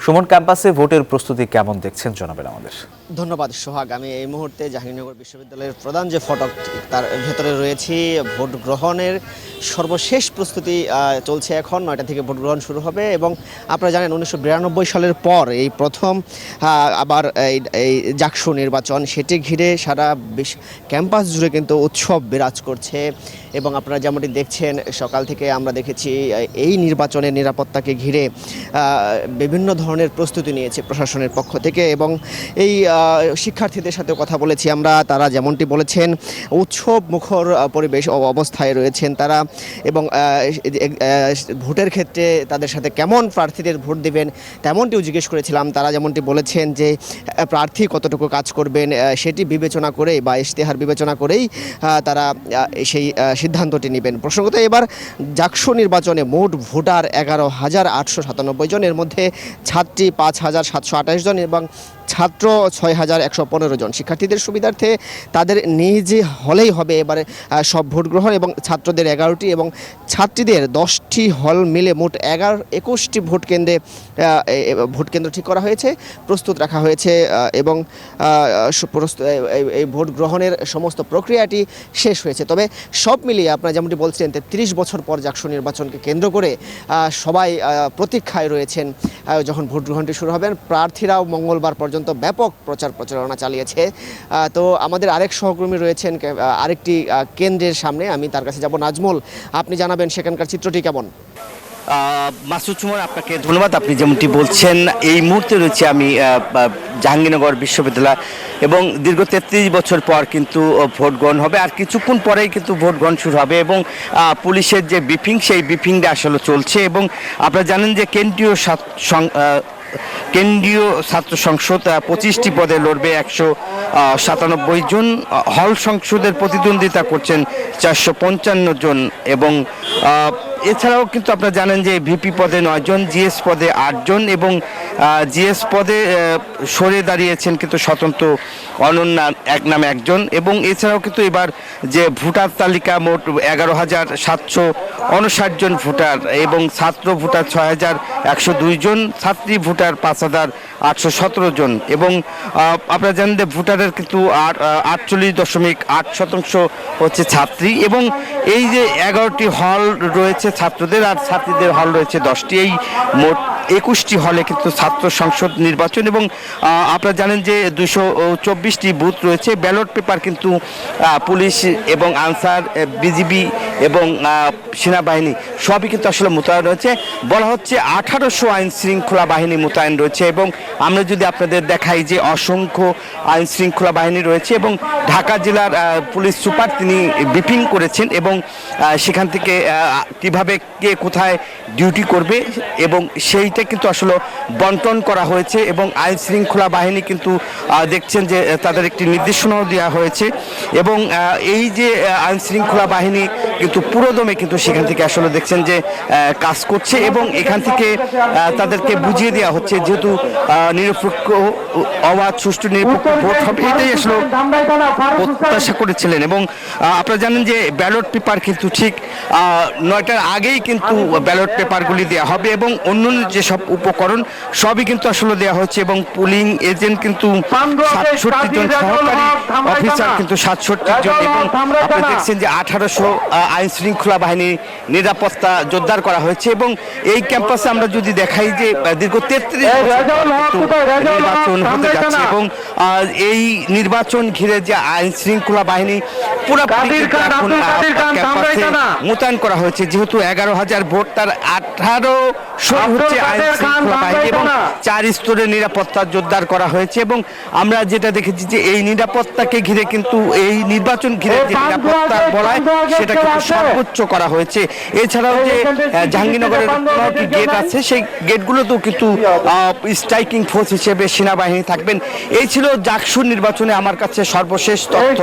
সুমন, ক্যাম্পাসে ভোটের প্রস্তুতি কেমন দেখছেন জানাবেন আমাদের। ধন্যবাদ সোহাগ। আমি এই মুহূর্তে জাহাঙ্গীরনগর বিশ্ববিদ্যালয়ের প্রধান যে ফটক তার ভেতরে রয়েছি। ভোট গ্রহণের সর্বশেষ প্রস্তুতি চলছে। এখন 9টা থেকে ভোট গ্রহণ শুরু হবে এবং আপনারা জানেন 1992 সালের পর এই প্রথম আবার এই জাকসু নির্বাচন, সেটি ঘিরে সারা ক্যাম্পাস জুড়ে কিন্তু উৎসব বিরাজ করছে। এবং আপনারা যেমনটি দেখছেন, সকাল থেকে আমরা দেখেছি এই নির্বাচনের নিরাপত্তাকে ঘিরে বিভিন্ন ধরনের প্রস্তুতি নিয়েছে প্রশাসনের পক্ষ থেকে। এবং এই শিক্ষার্থীদের সাথে কথা বলেছি আমরা, তারা যেমনটি বলেছেন উৎসব মুখর পরিবেশ অবস্থায় রয়েছেন তারা। এবং ভোটের ক্ষেত্রে তাদের সাথে কেমন প্রার্থীদের ভোট দেবেন তেমনটিও জিজ্ঞেস করেছিলাম। তারা যেমনটি বলেছেন যে প্রার্থী কতটুকু কাজ করবেন সেটি বিবেচনা করেই বা ইশতেহার বিবেচনা করেই তারা সেই সিদ্ধান্তটি নেবেন। প্রসঙ্গত এবার জাকসু নির্বাচনে মোট ভোটার 11,897 জন, এর মধ্যে ছাত্রী 5,728 জন এবং ছাত্র 6,115 জন। শিক্ষার্থীদের সুবিধার্থে তাদের নিজ হলেই হবে এবারে সব ভোট গ্রহণ এবং ছাত্রদের 11টি এবং ছাত্রীদের 10টি হল মিলে মোট 21টি ভোট কেন্দ্র ঠিক করা হয়েছে, প্রস্তুত রাখা হয়েছে এবং এই ভোট গ্রহণের সমস্ত প্রক্রিয়াটি শেষ হয়েছে। তবে সব মিলিয়ে আপনারা যেমনটি বলছেন 33 বছর পর জাকসু নির্বাচনকে কেন্দ্র করে সবাই প্রতীক্ষায় রয়েছেন যখন ভোট গ্রহণটি শুরু হবেন। প্রার্থীরাও মঙ্গলবার পর্যন্ত ব্যাপক প্রচারণা চালিয়েছে। তো আমাদের আরেক সহকর্মী রয়েছেন আরেকটি কেন্দ্রের সামনে, আমি তার কাছে যাব। নাজমুল, আপনি জানাবেন সেখানকার চিত্রটি কেমন? মাসুদ সুমন, আপনাকে ধন্যবাদ। আপনি যেমনটি বলছেন এই মুহূর্তে রয়েছে আমি জাহাঙ্গীরনগর বিশ্ববিদ্যালয় এবং দীর্ঘ 33 বছর পর কিন্তু ভোট গ্রহণ হবে। আর কিছুক্ষণ পরেই কিন্তু ভোট গ্রহণ শুরু হবে এবং পুলিশের যে ব্রিফিং সেই ব্রিফিংটা আসলে চলছে। এবং আপনারা জানেন যে কেন্দ্রীয় ছাত্র সংসদ 25টি পদে লড়বে 197 জন। হল সংসদের প্রতিদ্বন্দ্বিতা করছেন 455 জন এবং এছাড়াও কিন্তু আপনারা জানেন যে ভিপি পদে 9 জন, জিএস পদে 8 জন এবং জিএস পদে সরে দাঁড়িয়েছেন কিন্তু স্বতন্ত্র অনন্যা এক নামে একজন। এবং এছাড়াও কিন্তু এবার যে ভোটার তালিকা মোট 11,759 জন ভোটার এবং ছাত্র ভোটার 6,102 জন, ছাত্রী ভোটার 5,817 জন এবং আপনারা জানেন যে ভোটারের কিন্তু 48.8% হচ্ছে ছাত্রী। এবং এই যে 11টি হল রয়েছে ছাত্রদের আর ছাত্রীদের হল রয়েছে 10টি, এই মোট 21টি হলে কিন্তু ছাত্র সংসদ নির্বাচন। এবং আপনারা জানেন যে 224টি বুথ রয়েছে। ব্যালট পেপার কিন্তু পুলিশ এবং আনসার, বিজিবি এবং সেনাবাহিনী সবই কিন্তু আসলে মোতায়েন রয়েছে। বলা হচ্ছে 1800 আইন শৃঙ্খলা বাহিনী মোতায়েন রয়েছে এবং আমরা যদি আপনাদের দেখাই যে অসংখ্য আইন শৃঙ্খলা বাহিনী রয়েছে এবং ঢাকা জেলার পুলিশ সুপার তিনি ব্রিফিং করেছেন এবং সেখান থেকে কিভাবে কে কোথায় ডিউটি করবে এবং সেইটা কিন্তু আসলে বন্টন করা হয়েছে। এবং আইন শৃঙ্খলা বাহিনী কিন্তু দেখছেন যে তাদের একটি নির্দেশনাও দেওয়া হয়েছে এবং এই যে আইন শৃঙ্খলা বাহিনী কিন্তু পুরোদমে কিন্তু সেখান থেকে আসলে দেখছেন যে কাজ করছে এবং এখান থেকে তাদেরকে বুঝিয়ে দেওয়া হচ্ছে যেহেতু নিরপেক্ষ অবাধ সুষ্ঠু নিরপেক্ষ ভোট হবে, এটাই আসলে প্রত্যাশা করেছিলেন। এবং আপনারা জানেন যে ব্যালট পেপার কিন্তু ঠিক 9টার আগেই কিন্তু ব্যালট পেপারগুলি দেওয়া হবে এবং অন্যান্য যেসব উপকরণ সবই কিন্তু আসলে দেওয়া হচ্ছে এবং পুলিং এজেন্ট কিন্তু 67 জন, সহকারী অফিসার কিন্তু 67 জন এবং আপনারা দেখছেন যে 1800 আইন শৃঙ্খলা বাহিনী নিরাপত্তা জোরদার করা হয়েছে। এবং এই ক্যাম্পাসে আমরা যদি দেখাই যে দীর্ঘ 33 নির্বাচন হতে যাচ্ছে এবং এই নির্বাচন ঘিরে যে আইন শৃঙ্খলা বাহিনী পুরোপুরি ক্যাম্পাসে মোতায়েন করা হয়েছে। যেহেতু 11,000 ভোট, তার 1800 হচ্ছে আইন শৃঙ্খলা বাহিনী এবং 4 স্তরের নিরাপত্তা জোরদার করা হয়েছে। এবং আমরা যেটা দেখেছি যে এই নিরাপত্তাকে ঘিরে কিন্তু এই নির্বাচন ঘিরে যে নিরাপত্তা বলায় সেটা কিন্তু সর্বোচ্চ করা হয়েছে। এছাড়াও যে জাহাঙ্গীরনগরের 9টি গেট আছে সেই গেটগুলোতেও কিন্তু স্ট্রাইকিং ফোর্স হিসেবে সেনাবাহিনী থাকবেন। এই ছিল জাকসু নির্বাচনে আমার কাছে সর্বশেষ তথ্য।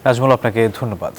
নাজমুল, আপনাকে ধন্যবাদ।